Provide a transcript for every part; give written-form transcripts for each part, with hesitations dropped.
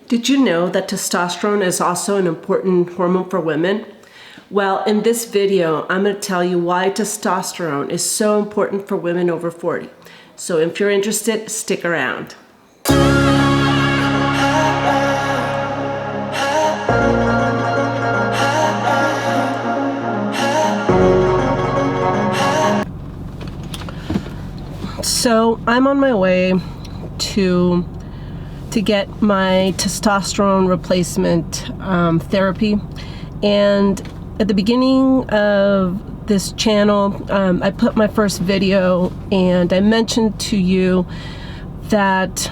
Did you know that testosterone is also an important hormone for women? Well, in this video, I'm going to tell you why testosterone is so important for women over 40. So if you're interested, stick around. So I'm on my way to get my testosterone replacement therapy, and at the beginning of this channel I put my first video and I mentioned to you that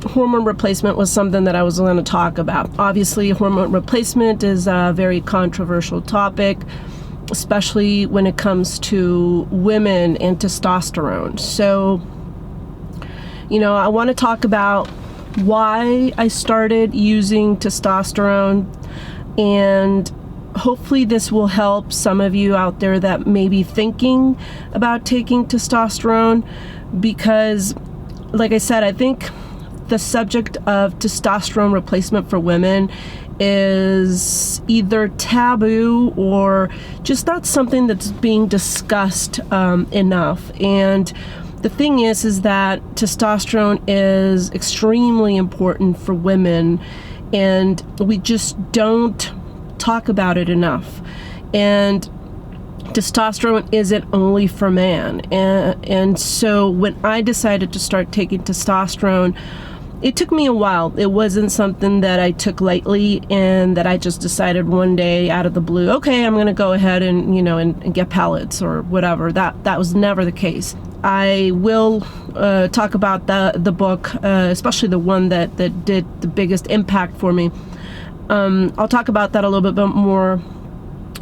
hormone replacement was something that I was going to talk about. Obviously, hormone replacement is a very controversial topic, especially when it comes to women and testosterone. So I want to talk about why I started using testosterone, and hopefully this will help some of you out there that may be thinking about taking testosterone, because like I said, I think the subject of testosterone replacement for women is either taboo or just not something that's being discussed enough. And the thing is that testosterone is extremely important for women, and we just don't talk about it enough. And testosterone isn't only for man. And so when I decided to start taking testosterone, it took me a while. It wasn't something that I took lightly and that I just decided one day out of the blue, okay, I'm going to go ahead and, and get pellets or whatever. That was never the case. I will talk about the book, especially the one that did the biggest impact for me. I'll talk about that a little bit more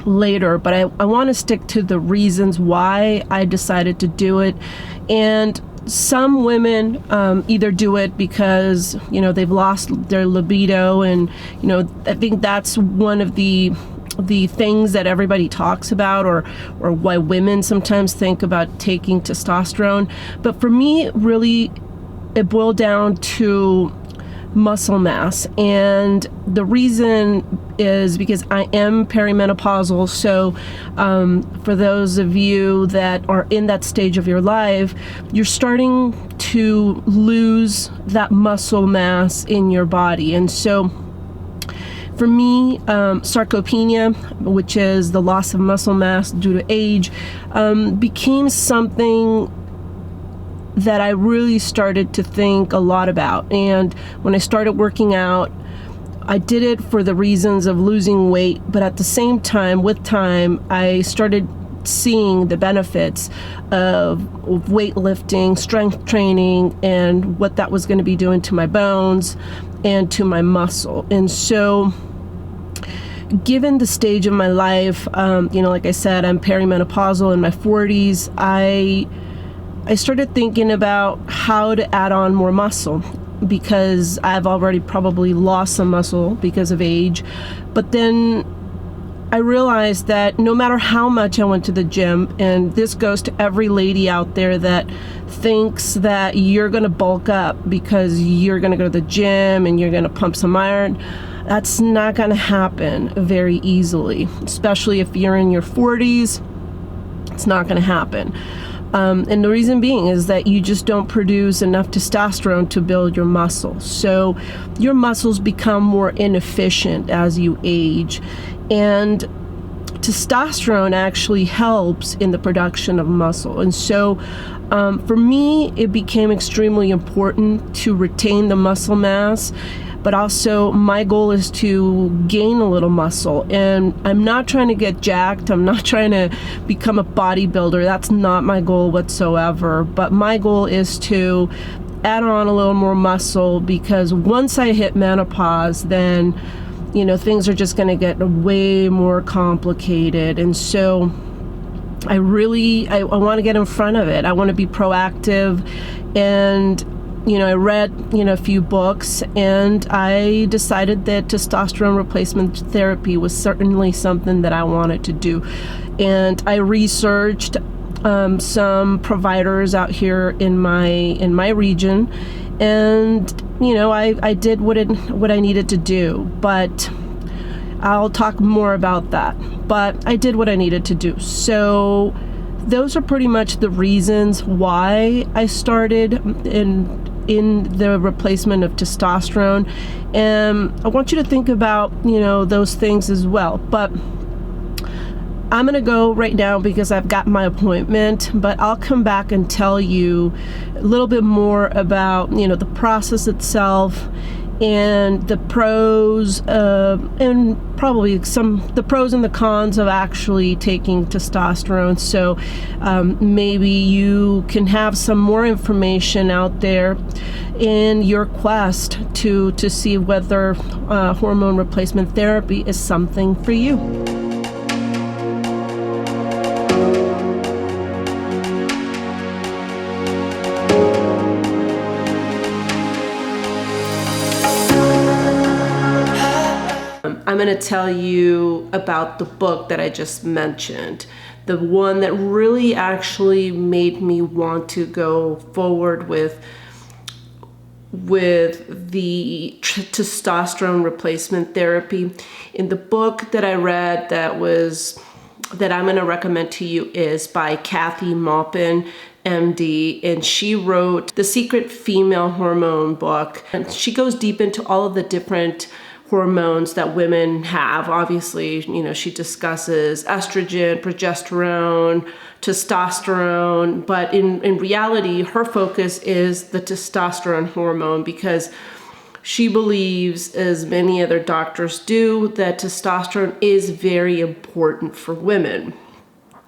later, but I want to stick to the reasons why I decided to do it. And some women either do it because they've lost their libido, and I think that's one of the things that everybody talks about, or why women sometimes think about taking testosterone. But for me, really, it boiled down to muscle mass, and the reason is because I am perimenopausal. So for those of you that are in that stage of your life, you're starting to lose that muscle mass in your body. And so for me, sarcopenia, which is the loss of muscle mass due to age, became something that I really started to think a lot about. And when I started working out, I did it for the reasons of losing weight, but at the same time, with time, I started seeing the benefits of weightlifting, strength training, and what that was going to be doing to my bones and to my muscle. And so given the stage of my life, like I said, I'm perimenopausal in my 40s, I started thinking about how to add on more muscle, because I've already probably lost some muscle because of age. But then I realized that no matter how much I went to the gym, and this goes to every lady out there that thinks that you're going to bulk up because you're going to go to the gym and you're going to pump some iron, that's not going to happen very easily, especially if you're in your 40s. It's not going to happen. And the reason being is that you just don't produce enough testosterone to build your muscle. So your muscles become more inefficient as you age. And testosterone actually helps in the production of muscle. And so for me, it became extremely important to retain the muscle mass. But also my goal is to gain a little muscle, and I'm not trying to get jacked. I'm not trying to become a bodybuilder. That's not my goal whatsoever. But my goal is to add on a little more muscle, because once I hit menopause, then things are just going to get way more complicated. And so I want to get in front of it. I want to be proactive. And I read, a few books, and I decided that testosterone replacement therapy was certainly something that I wanted to do. And I researched some providers out here in my region, And, I did what I needed to do, but I'll talk more about that. But I did what I needed to do. So those are pretty much the reasons why I started in the replacement of testosterone. And I want you to think about, those things as well. But I'm going to go right now because I've got my appointment, but I'll come back and tell you a little bit more about, the process itself and the pros, and probably the pros and the cons of actually taking testosterone. So maybe you can have some more information out there in your quest to see whether hormone replacement therapy is something for you. I'm going to tell you about the book that I just mentioned, the one that really actually made me want to go forward with the testosterone replacement therapy. In the book that I read that I'm going to recommend to you is by Kathy Maupin, MD, and she wrote The Secret Female Hormone book. And she goes deep into all of the different hormones that women have. Obviously, she discusses estrogen, progesterone, testosterone, but in reality, her focus is the testosterone hormone because she believes, as many other doctors do, that testosterone is very important for women.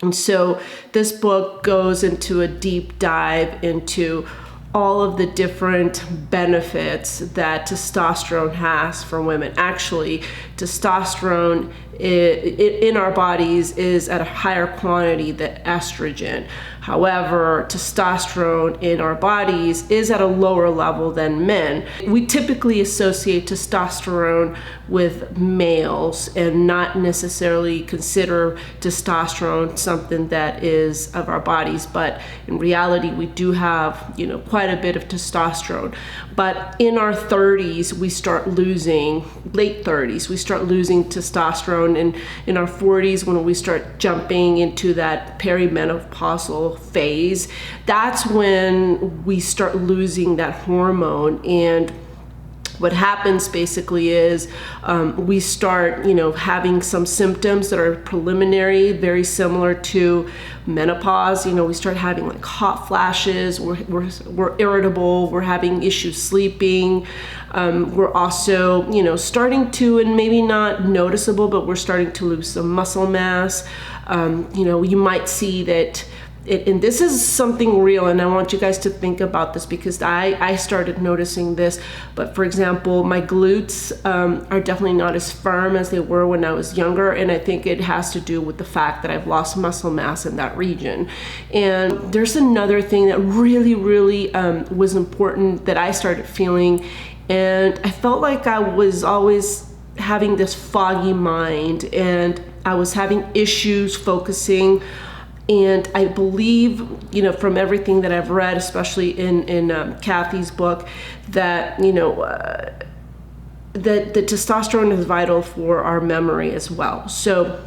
And so this book goes into a deep dive into all of the different benefits that testosterone has for women. Actually, testosterone in our bodies is at a higher quantity than estrogen. However, testosterone in our bodies is at a lower level than men. We typically associate testosterone with males and not necessarily consider testosterone something that is of our bodies. But in reality, we do have, quite a bit of testosterone. But in our 30s, we start losing, late 30s, we start losing testosterone. And in our 40s, when we start jumping into that perimenopausal phase, that's when we start losing that hormone. And what happens basically is we start, having some symptoms that are preliminary, very similar to menopause. We start having like hot flashes. We're irritable. We're having issues sleeping. We're also, starting to, and maybe not noticeable, but we're starting to lose some muscle mass. You might see that. And this is something real, and I want you guys to think about this because I started noticing this. But for example, my glutes are definitely not as firm as they were when I was younger, and I think it has to do with the fact that I've lost muscle mass in that region. And there's another thing that really, really was important that I started feeling, and I felt like I was always having this foggy mind, and I was having issues focusing. And I believe, from everything that I've read, especially in Kathy's book, that, that the testosterone is vital for our memory as well. So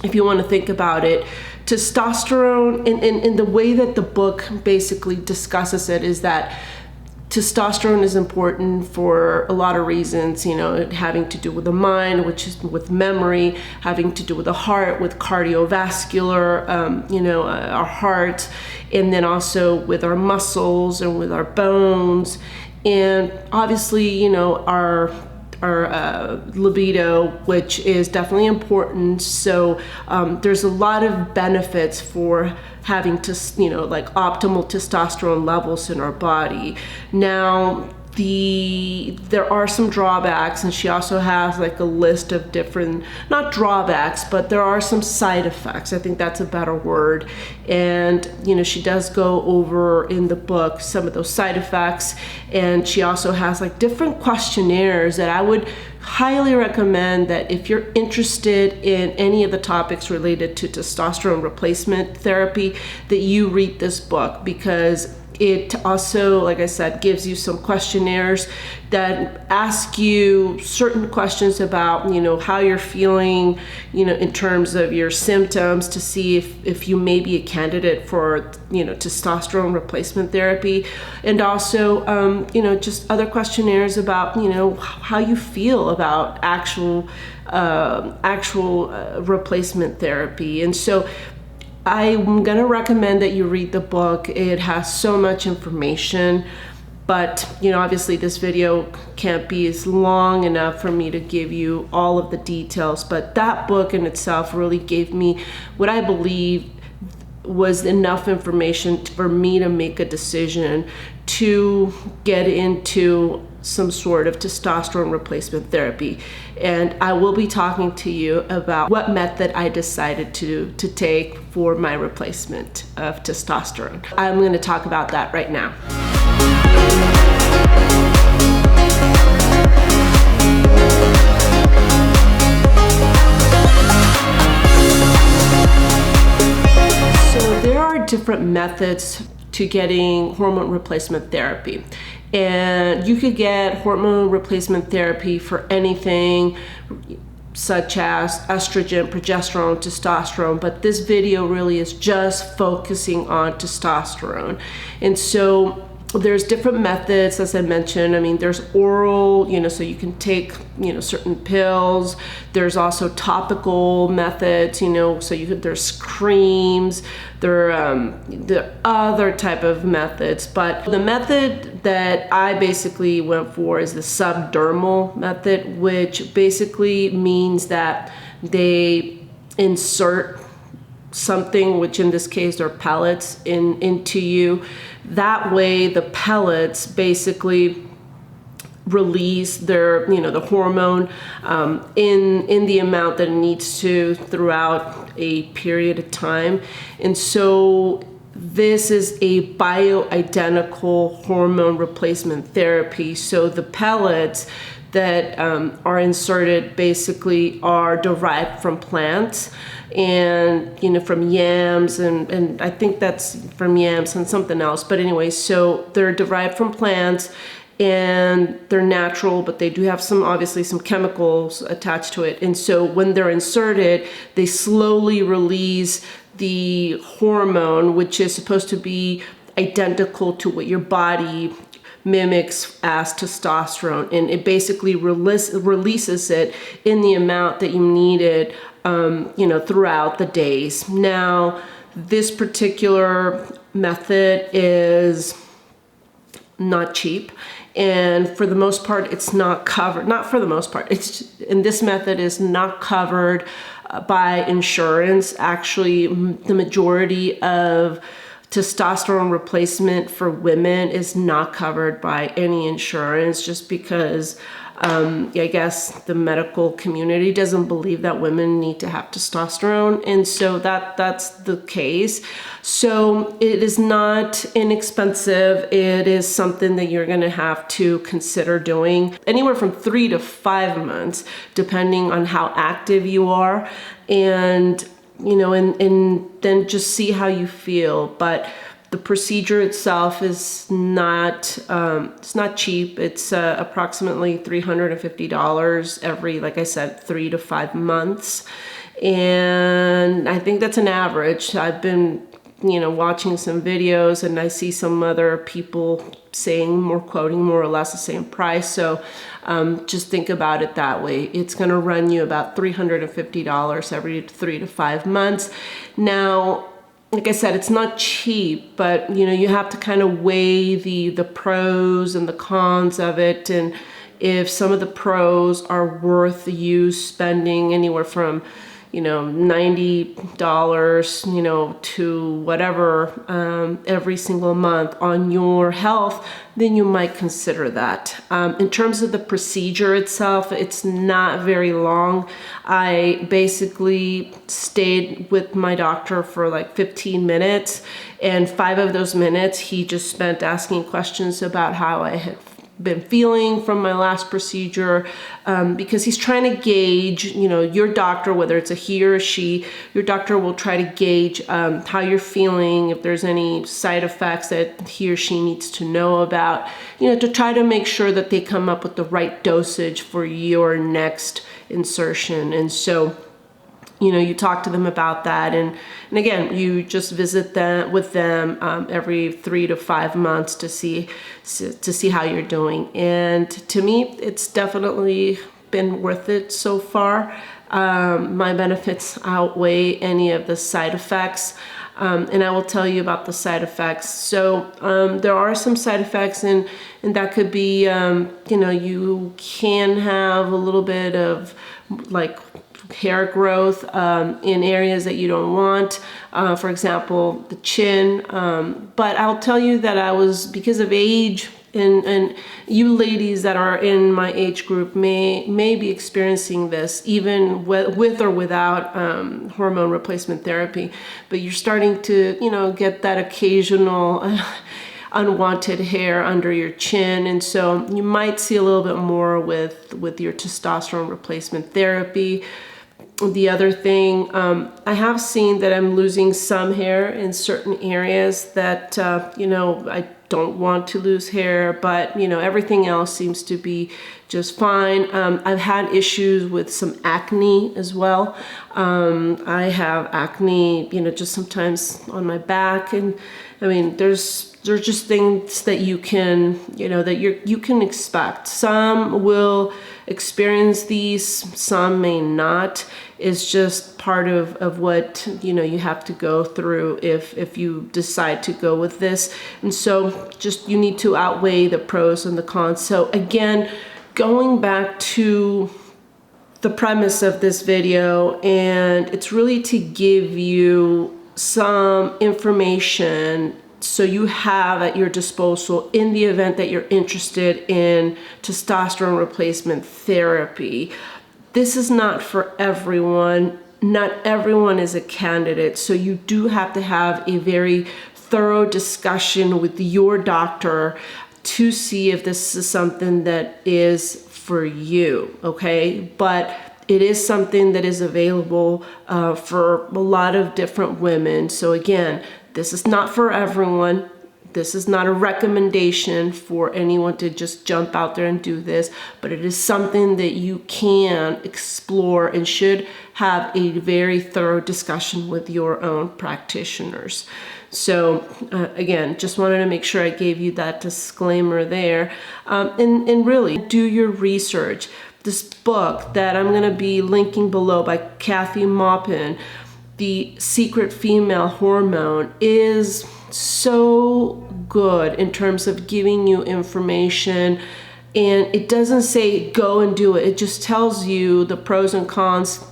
if you want to think about it, testosterone, in the way that the book basically discusses it, is that testosterone is important for a lot of reasons, having to do with the mind, which is with memory, having to do with the heart, with cardiovascular, our heart, and then also with our muscles and with our bones. And obviously, our libido, which is definitely important. So there's a lot of benefits for having optimal testosterone levels in our body. Now, there are some drawbacks, and she also has like a list of different, not drawbacks, but there are some side effects. I think that's a better word. And, she does go over in the book some of those side effects. And she also has like different questionnaires that I would highly recommend that if you're interested in any of the topics related to testosterone replacement therapy, that you read this book, because It also, like I said, gives you some questionnaires that ask you certain questions about, how you're feeling, in terms of your symptoms, to see if you may be a candidate for, testosterone replacement therapy. And also, just other questionnaires about, how you feel about actual replacement therapy. And so I'm going to recommend that you read the book. It has so much information, but obviously this video can't be as long enough for me to give you all of the details, but that book in itself really gave me what I believe was enough information for me to make a decision to get into some sort of testosterone replacement therapy. And I will be talking to you about what method I decided to take for my replacement of testosterone. I'm going to talk about that right now. So there are different methods to getting hormone replacement therapy. And you could get hormone replacement therapy for anything such as estrogen, progesterone, testosterone, but this video really is just focusing on testosterone. And so there's different methods, as I mentioned. I mean, there's oral, so you can take, certain pills. There's also topical methods, so there's creams. There are other type of methods, but the method that I basically went for is the subdermal method, which basically means that they insert something, which in this case are pellets, into you. That way the pellets basically release their, the hormone in the amount that it needs to throughout a period of time. And so this is a bioidentical hormone replacement therapy. So the pellets that are inserted basically are derived from plants, and from yams, and I think that's from yams and something else, but anyway, so they're derived from plants and they're natural, but they do have obviously some chemicals attached to it. And so when they're inserted, they slowly release the hormone, which is supposed to be identical to what your body mimics as testosterone, and it basically releases it in the amount that you need it, throughout the days. Now, this particular method is not cheap, and for the most part, it's not covered. Not for the most part. And this method is not covered by insurance. Actually, the majority of testosterone replacement for women is not covered by any insurance, just because I guess the medical community doesn't believe that women need to have testosterone, and so that's the case. So it is not inexpensive. It is something that you're going to have to consider doing anywhere from 3 to 5 months, depending on how active you are, and and then just see how you feel. But the procedure itself is not, it's not cheap. It's approximately $350 every, like I said, 3 to 5 months. And I think that's an average. I've been, watching some videos, and I see some other people quoting more or less the same price. So just think about it that way. It's going to run you about $350 every 3 to 5 months. Now, like I said, it's not cheap, but you have to kind of weigh the pros and the cons of it, and if some of the pros are worth you spending anywhere from $90, to whatever, every single month on your health, then you might consider that. In terms of the procedure itself, it's not very long. I basically stayed with my doctor for like 15 minutes, and 5 of those minutes he just spent asking questions about how I had been feeling from my last procedure, because he's trying to gauge, your doctor, whether it's a he or a she, your doctor will try to gauge how you're feeling, if there's any side effects that he or she needs to know about, to try to make sure that they come up with the right dosage for your next insertion. And so, you talk to them about that, and again, you just visit them with them every 3 to 5 months to see how you're doing. And to me, it's definitely been worth it so far. My benefits outweigh any of the side effects. And I will tell you about the side effects. So there are some side effects, and that could be, you can have a little bit of like hair growth in areas that you don't want, for example, the chin. But I'll tell you that because of age, and you ladies that are in my age group may be experiencing this even with or without hormone replacement therapy, but you're starting to get that occasional unwanted hair under your chin, and so you might see a little bit more with your testosterone replacement therapy. The other thing, I have seen that I'm losing some hair in certain areas that I don't want to lose hair, but everything else seems to be just fine. I've had issues with some acne as well. I have acne, just sometimes on my back, and I mean, there's just things that you can, you can expect. Some will experience these, some may not. It's just part of what, you have to go through if you decide to go with this. And so just, you need to outweigh the pros and the cons. So again, going back to the premise of this video, and it's really to give you some information so you have at your disposal in the event that you're interested in testosterone replacement therapy. This is not for everyone. Not everyone is a candidate, so you do have to have a very thorough discussion with your doctor to see if this is something that is for you, okay? But it is something that is available for a lot of different women. So again, this is not for everyone. This is not a recommendation for anyone to just jump out there and do this, but it is something that you can explore and should have a very thorough discussion with your own practitioners. So again, just wanted to make sure I gave you that disclaimer there. And really do your research. This book that I'm going to be linking below by Kathy Maupin, The Secret Female Hormone, is so good in terms of giving you information, and it doesn't say go and do it. It just tells you the pros and cons,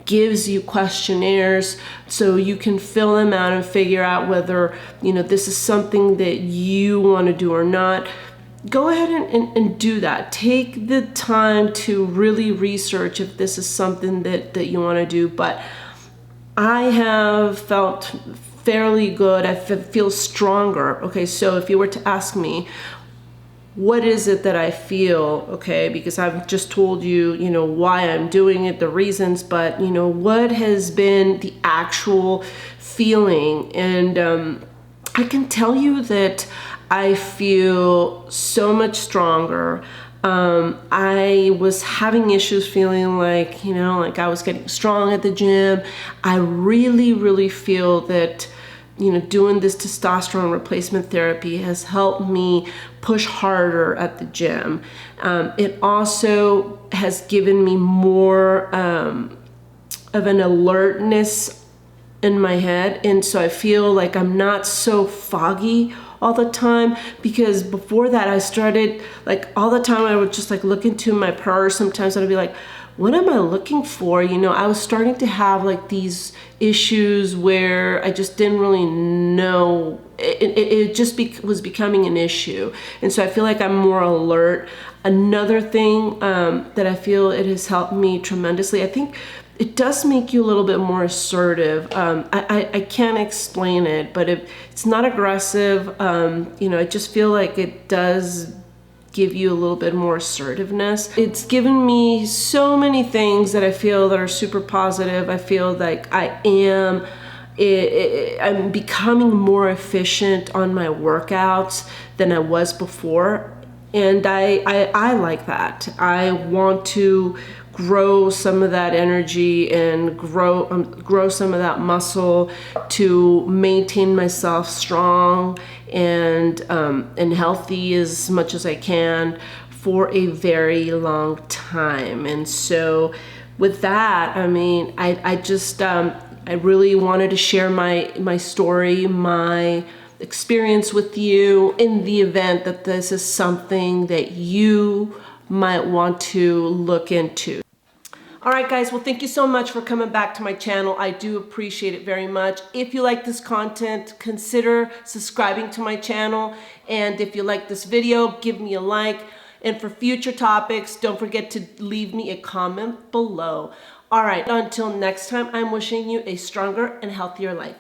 gives you questionnaires so you can fill them out and figure out whether this is something that you want to do or not. Go ahead and do that. Take the time to really research if this is something that you want to do. But I have felt fairly good. I feel stronger. Okay, so if you were to ask me, what is it that I feel, okay, because I've just told you, why I'm doing it, the reasons, but, what has been the actual feeling? And I can tell you that I feel so much stronger. I was having issues feeling like, like I was getting strong at the gym. I really, really feel that, doing this testosterone replacement therapy has helped me push harder at the gym. It also has given me more of an alertness in my head. And so I feel like I'm not so foggy all the time, because before that I started, like, all the time I would just like look into my purse. Sometimes I'd be like, what am I looking for? I was starting to have like these issues where I just didn't really know. It just was becoming an issue. And so I feel like I'm more alert. Another thing that I feel it has helped me tremendously, I think it does make you a little bit more assertive. I can't explain it, but it's not aggressive. I just feel like it does give you a little bit more assertiveness. It's given me so many things that I feel that are super positive. I feel like I'm becoming more efficient on my workouts than I was before. And I like that. I want to grow some of that energy and grow some of that muscle to maintain myself strong and healthy as much as I can for a very long time. And so with that, I mean, I really wanted to share my story, my experience with you, in the event that this is something that you might want to look into. All right, guys, well, thank you so much for coming back to my channel. I do appreciate it very much. If you like this content, consider subscribing to my channel. And if you like this video, give me a like. And for future topics, don't forget to leave me a comment below. All right, until next time, I'm wishing you a stronger and healthier life.